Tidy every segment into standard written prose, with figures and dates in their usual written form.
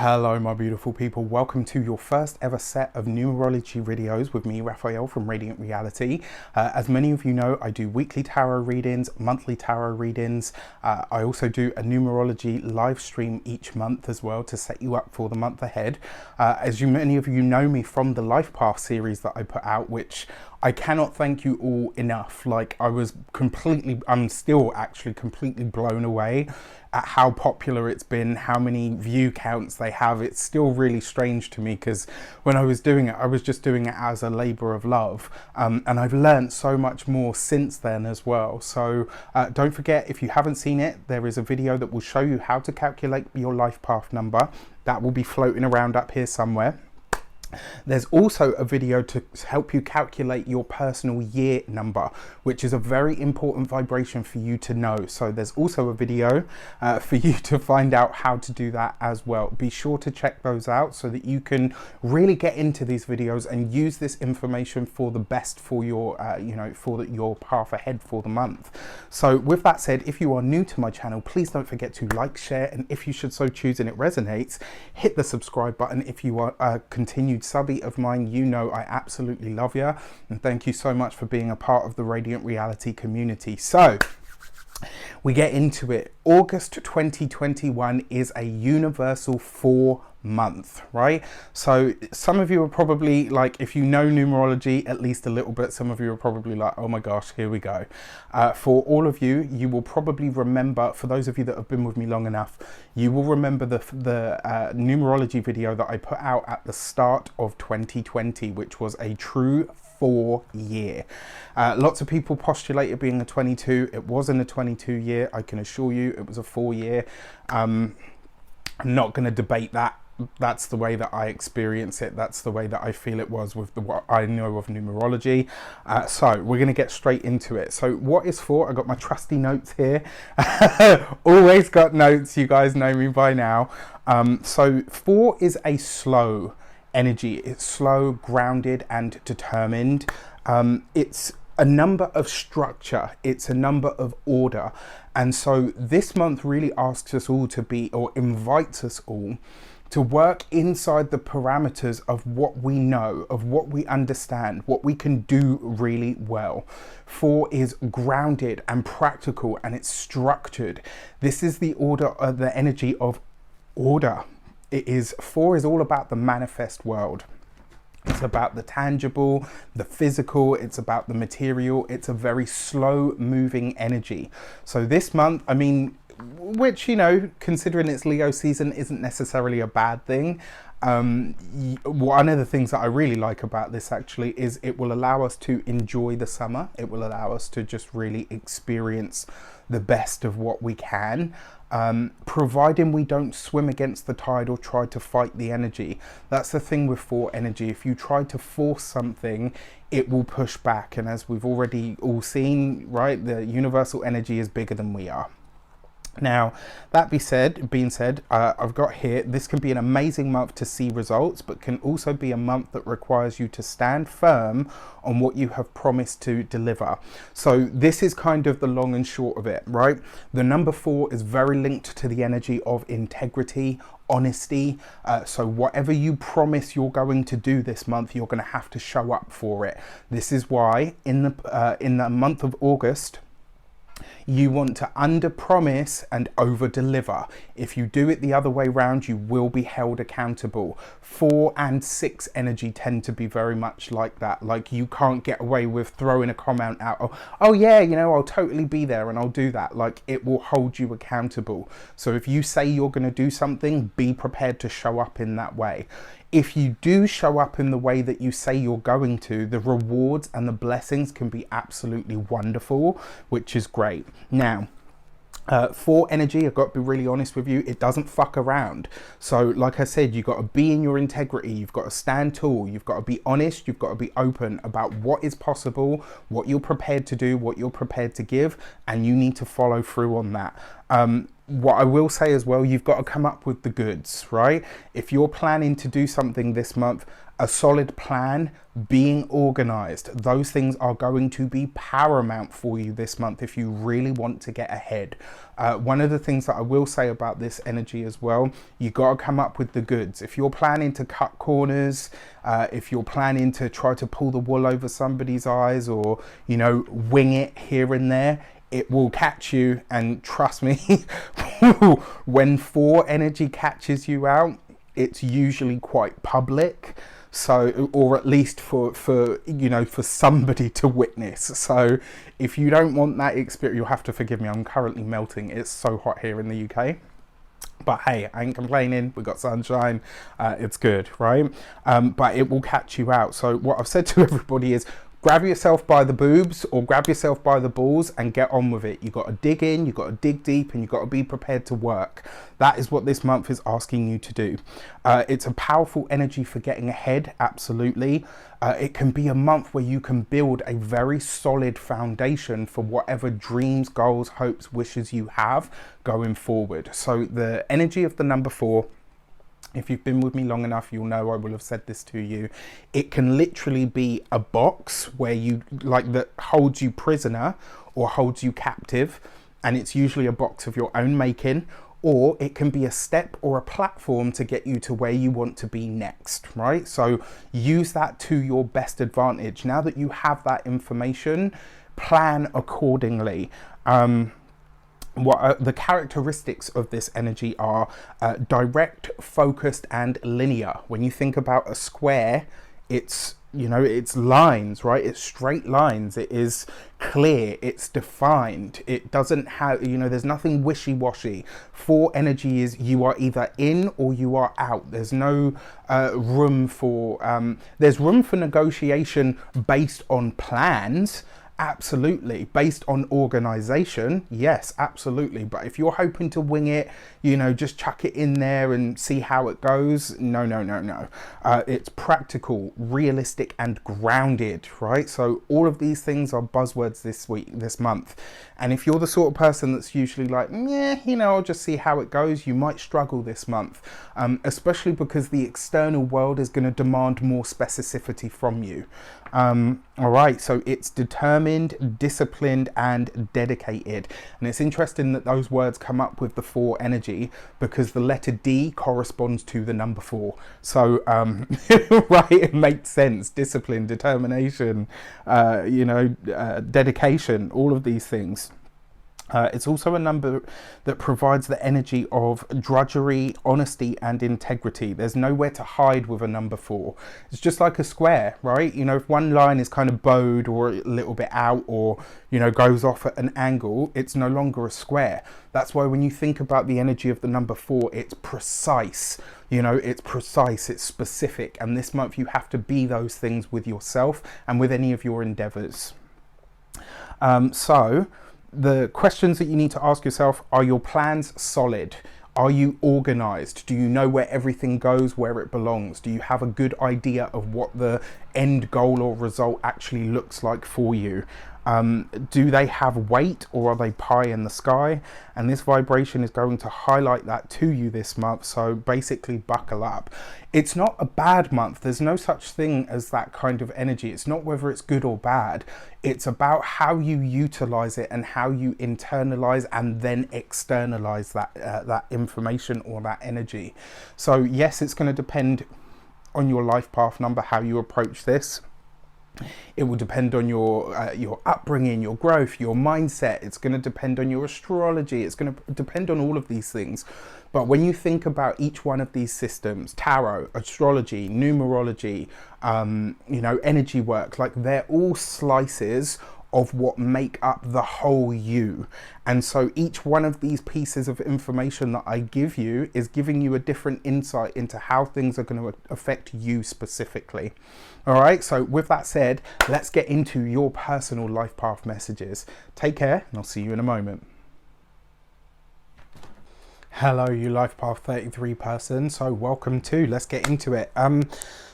Hello my beautiful people, welcome to your first ever set of numerology videos with me, Raphael from Radiant Reality. As many of you know, I do weekly tarot readings, monthly tarot readings. I also do a numerology live stream each month as well to set you up for the month ahead. Many of you know me from the Life Path series that I put out, which I cannot thank you all enough. Like I'm still actually completely blown away at how popular it's been, how many view counts they have. It's still really strange to me because when I was doing it, I was just doing it as a labor of love. And I've learned so much more since then as well. So don't forget, if you haven't seen it, there is a video that will show you how to calculate your life path number. That will be floating around up here somewhere. There's also a video to help you calculate your personal year number, which is a very important vibration for you to know. So there's also a video for you to find out how to do that as well. Be sure to check those out so that you can really get into these videos and use this information for the best for your, your path ahead for the month. So with that said, if you are new to my channel, please don't forget to like, share, and if you should so choose and it resonates, hit the subscribe button. If you are a continued subby of mine, you know I absolutely love you, and thank you so much for being a part of the Radiant Reality community. So we get into it. August 2021 is a universal 4-month, right? So some of you are probably like, if you know numerology at least a little bit, some of you are probably like, oh my gosh, here we go. For all of you, you will probably remember, for those of you that have been with me long enough, you will remember the numerology video that I put out at the start of 2020, which was a true 4-year. Lots of people postulate it being a 22. It wasn't a 22 year. I can assure you it was a 4-year. I'm not going to debate that. That's the way that I experience it. That's the way that I feel it was with what I know of numerology. So we're going to get straight into it. So what is 4? I got my trusty notes here. Always got notes. You guys know me by now. So 4 is a slow energy. It's slow, grounded, and determined. It's a number of structure. It's a number of order. And so this month really asks us all to be, or invites us all to work inside the parameters of what we know, of what we understand, what we can do really well. 4 is grounded and practical, and it's structured. This is the order, the energy of order. 4 is all about the manifest world. It's about the tangible, the physical, it's about the material. It's a very slow moving energy. So this month, I mean, which, you know, considering it's Leo season, isn't necessarily a bad thing. One of the things that I really like about this actually is it will allow us to enjoy the summer. It will allow us to just really experience the best of what we can. Providing we don't swim against the tide or try to fight the energy. That's the thing with 4 energy. If you try to force something, it will push back. And as we've already all seen, right, the universal energy is bigger than we are. Now, that being said, I've got here, this can be an amazing month to see results, but can also be a month that requires you to stand firm on what you have promised to deliver. So this is kind of the long and short of it, right? The number 4 is very linked to the energy of integrity, honesty. So whatever you promise you're going to do this month, you're going to have to show up for it. This is why in the month of August, you want to under promise and over deliver. If you do it the other way around, you will be held accountable. 4 and 6 energy tend to be very much like that. Like, you can't get away with throwing a comment out, oh yeah, you know, I'll totally be there and I'll do that. Like, it will hold you accountable. So if you say you're going to do something, be prepared to show up in that way. If you do show up in the way that you say you're going to, the rewards and the blessings can be absolutely wonderful, which is great. Now, 4 energy, I've got to be really honest with you, it doesn't fuck around. So like I said, you've got to be in your integrity, you've got to stand tall, you've got to be honest, you've got to be open about what is possible, what you're prepared to do, what you're prepared to give, and you need to follow through on that. What I will say as well, you've got to come up with the goods, right? If you're planning to do something this month, a solid plan, being organized, those things are going to be paramount for you this month if you really want to get ahead. One of the things that I will say about this energy as well, you got to come up with the goods. If you're planning to cut corners, if you're planning to try to pull the wool over somebody's eyes, or, you know, wing it here and there, it will catch you. And trust me, when 4 energy catches you out, it's usually quite public. So, or at least for you know, for somebody to witness. So if you don't want that experience, you'll have to forgive me, I'm currently melting. It's so hot here in the UK. But hey, I ain't complaining. We've got sunshine. It's good, right? But it will catch you out. So what I've said to everybody is, grab yourself by the boobs or grab yourself by the balls and get on with it. You've got to dig in, you've got to dig deep, and you've got to be prepared to work. That is what this month is asking you to do. It's a powerful energy for getting ahead, absolutely. It can be a month where you can build a very solid foundation for whatever dreams, goals, hopes, wishes you have going forward. So the energy of the number 4, if you've been with me long enough, you'll know I will have said this to you. It can literally be a box where you, like, that holds you prisoner or holds you captive, and it's usually a box of your own making, or it can be a step or a platform to get you to where you want to be next, right? So use that to your best advantage. Now that you have that information, plan accordingly. What the characteristics of this energy are direct, focused, and linear. When you think about a square, it's, you know, it's lines, right? It's straight lines. It is clear. It's defined. It doesn't have, you know, there's nothing wishy-washy. 4 energy is you are either in or you are out. There's no room for, there's room for negotiation based on plans. Absolutely. Based on organization, yes, absolutely. But if you're hoping to wing it, you know, just chuck it in there and see how it goes, no. It's practical, realistic, and grounded, right? So all of these things are buzzwords this month. And if you're the sort of person that's usually like, yeah, you know, I'll just see how it goes, you might struggle this month, especially because the external world is going to demand more specificity from you. All right, so it's determined, disciplined, and dedicated. And it's interesting that those words come up with the 4 energy, because the letter D corresponds to the number 4. So, right, it makes sense. Discipline, determination, you know, dedication, all of these things. It's also a number that provides the energy of drudgery, honesty, and integrity. There's nowhere to hide with a number 4. It's just like a square, right? You know, if one line is kind of bowed or a little bit out, or, you know, goes off at an angle, it's no longer a square. That's why when you think about the energy of the number 4, it's precise. You know, it's precise, it's specific. And this month you have to be those things with yourself and with any of your endeavors. So the questions that you need to ask yourself: are your plans solid? Are you organized? Do you know where everything goes, where it belongs? Do you have a good idea of what the end goal or result actually looks like for you? Do they have weight, or are they pie in the sky? And this vibration is going to highlight that to you this month. So basically buckle up. It's not a bad month. There's no such thing as that kind of energy. It's not whether it's good or bad. It's about how you utilize it and how you internalize and then externalize that information or that energy. So yes, it's going to depend on your life path number, how you approach this. It will depend on your upbringing, your growth, your mindset. It's going to depend on your astrology. It's going to depend on all of these things. But when you think about each one of these systems, tarot, astrology, numerology, you know, energy work, like, they're all slices of what make up the whole you. And so each one of these pieces of information that I give you is giving you a different insight into how things are going to affect you specifically. All right, so with that said, let's get into your personal life path messages. Take care, and I'll see you in a moment. Hello, you Life Path 33 person. So welcome to, let's get into it.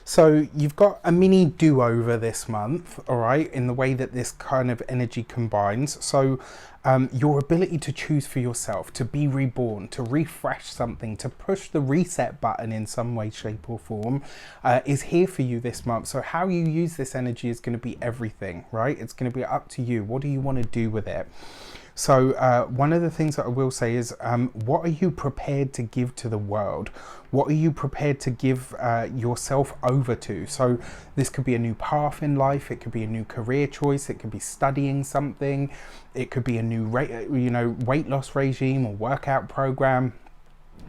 So you've got a mini do-over this month, all right, in the way that this kind of energy combines. So your ability to choose for yourself, to be reborn, to refresh something, to push the reset button in some way, shape or form is here for you this month. So how you use this energy is going to be everything, right? It's going to be up to you. What do you want to do with it? So one of the things that I will say is, what are you prepared to give to the world? What are you prepared to give yourself over to? So this could be a new path in life. It could be a new career choice. It could be studying something. It could be a new weight loss regime or workout program.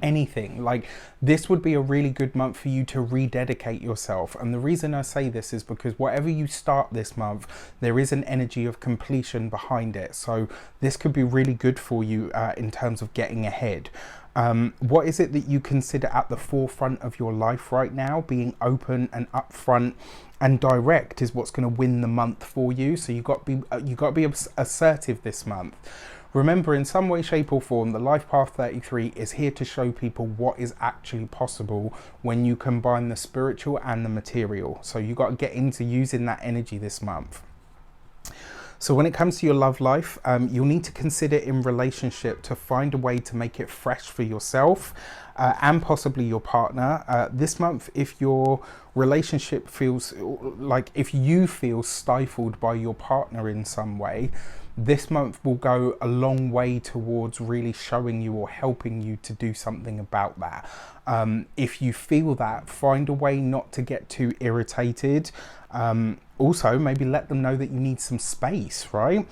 Anything. Like, this would be a really good month for you to rededicate yourself. And the reason I say this is because whatever you start this month, there is an energy of completion behind it. So this could be really good for you in terms of getting ahead. What is it that you consider at the forefront of your life right now? Being open and upfront and direct is what's going to win the month for you. So you got to be assertive this month. Remember, in some way, shape or form, the Life Path 33 is here to show people what is actually possible when you combine the spiritual and the material. So you got to get into using that energy this month. So when it comes to your love life, you'll need to consider in relationship to find a way to make it fresh for yourself and possibly your partner. This month, if your relationship feels like, if you feel stifled by your partner in some way, this month will go a long way towards really showing you or helping you to do something about that. If you feel that, find a way not to get too irritated. Also, maybe let them know that you need some space, right?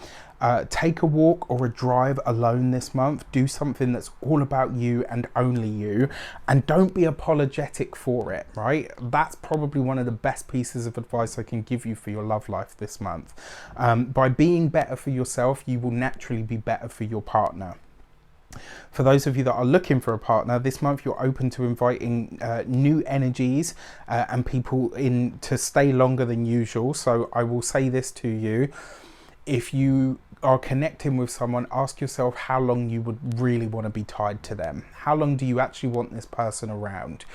Take a walk or a drive alone this month. Do something that's all about you and only you, and don't be apologetic for it, right? That's probably one of the best pieces of advice I can give you for your love life this month. By being better for yourself, you will naturally be better for your partner. For those of you that are looking for a partner, this month you're open to inviting new energies and people in to stay longer than usual. So I will say this to you: if you are connecting with someone, ask yourself how long you would really want to be tied to them. How long do you actually want this person around?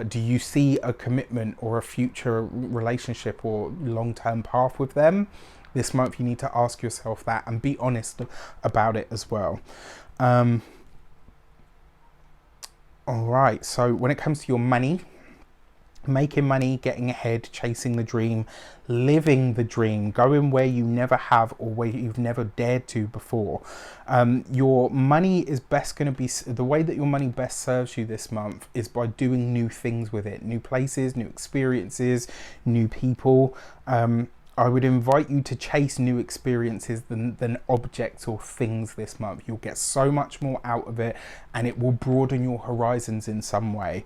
Do you see a commitment or a future relationship or long-term path with them? This month you need to ask yourself that and be honest about it as well. All right, so when it comes to your money, making money, getting ahead, chasing the dream, living the dream, going where you never have or where you've never dared to before. Your money is best going to be, the way that your money best serves you this month is by doing new things with it, new places, new experiences, new people. I would invite you to chase new experiences than objects or things this month. You'll get so much more out of it, and it will broaden your horizons in some way.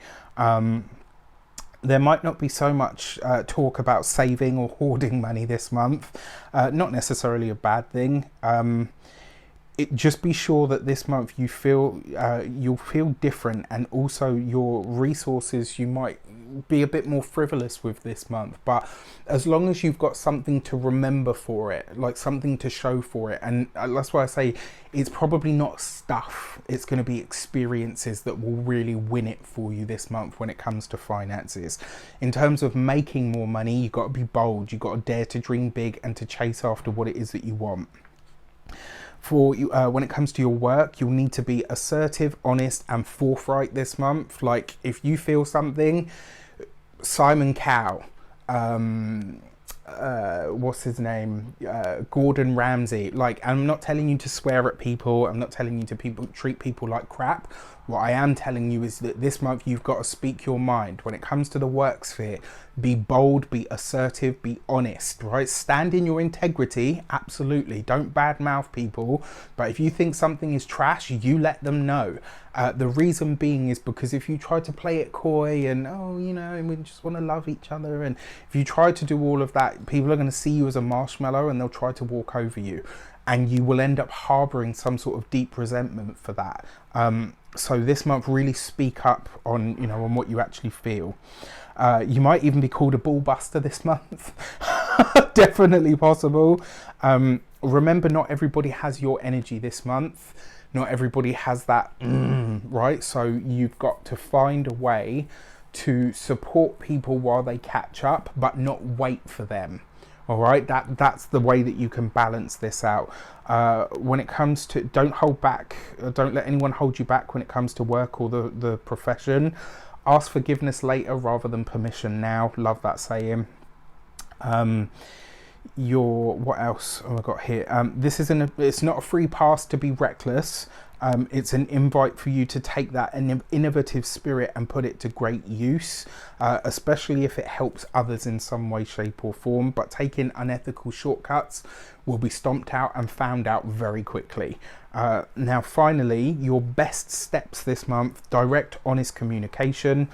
There might not be so much talk about saving or hoarding money this month. Not necessarily a bad thing. Just be sure that this month you'll feel different, and also your resources, you might be a bit more frivolous with this month, but as long as you've got something to remember for it, like something to show for it, and that's why I say it's probably not stuff, it's going to be experiences that will really win it for you this month when it comes to finances. In terms of making more money, you've got to be bold, you've got to dare to dream big and to chase after what it is that you want. For when it comes to your work, you'll need to be assertive, honest and forthright this month. Like, if you feel something, Simon Cowell, what's his name, Gordon Ramsay, like, I'm not telling you to swear at people, I'm not telling you to treat people like crap. What I am telling you is that this month you've got to speak your mind. When it comes to the work sphere, be bold, be assertive, be honest, right? Stand in your integrity, absolutely. Don't badmouth people, but if you think something is trash, you let them know. The reason being is because if you try to play it coy and, oh, you know, we just want to love each other, and if you try to do all of that, people are going to see you as a marshmallow and they'll try to walk over you, and you will end up harboring some sort of deep resentment for that. So this month, really speak up on, you know, on what you actually feel. You might even be called a ball buster this month. Definitely possible. Remember, not everybody has your energy this month. Not everybody has that, right? So you've got to find a way to support people while they catch up, but not wait for them. All right, that's the way that you can balance this out. When it comes to, don't hold back, don't let anyone hold you back when it comes to work or the profession. Ask forgiveness later rather than permission now. Love that saying. What else have I got here? This isn't it's not a free pass to be reckless. It's an invite for you to take that innovative spirit and put it to great use, especially if it helps others in some way, shape or form. But taking unethical shortcuts will be stomped out and found out very quickly. Now, finally, your best steps this month: direct, honest communication.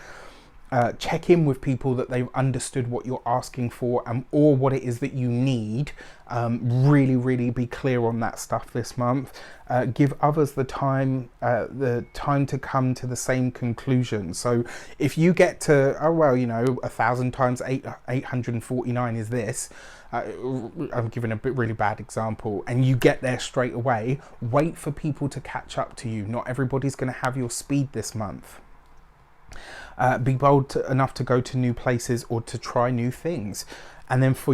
Check in with people that they've understood what you're asking for or what it is that you need. Really be clear on that stuff this month. Give others the time to come to the same conclusion. So if you get to, 1,000 times 849 is this, I'm giving a really bad example, and you get there straight away, wait for people to catch up to you. Not everybody's going to have your speed this month. Be bold enough to go to new places or to try new things. And then for your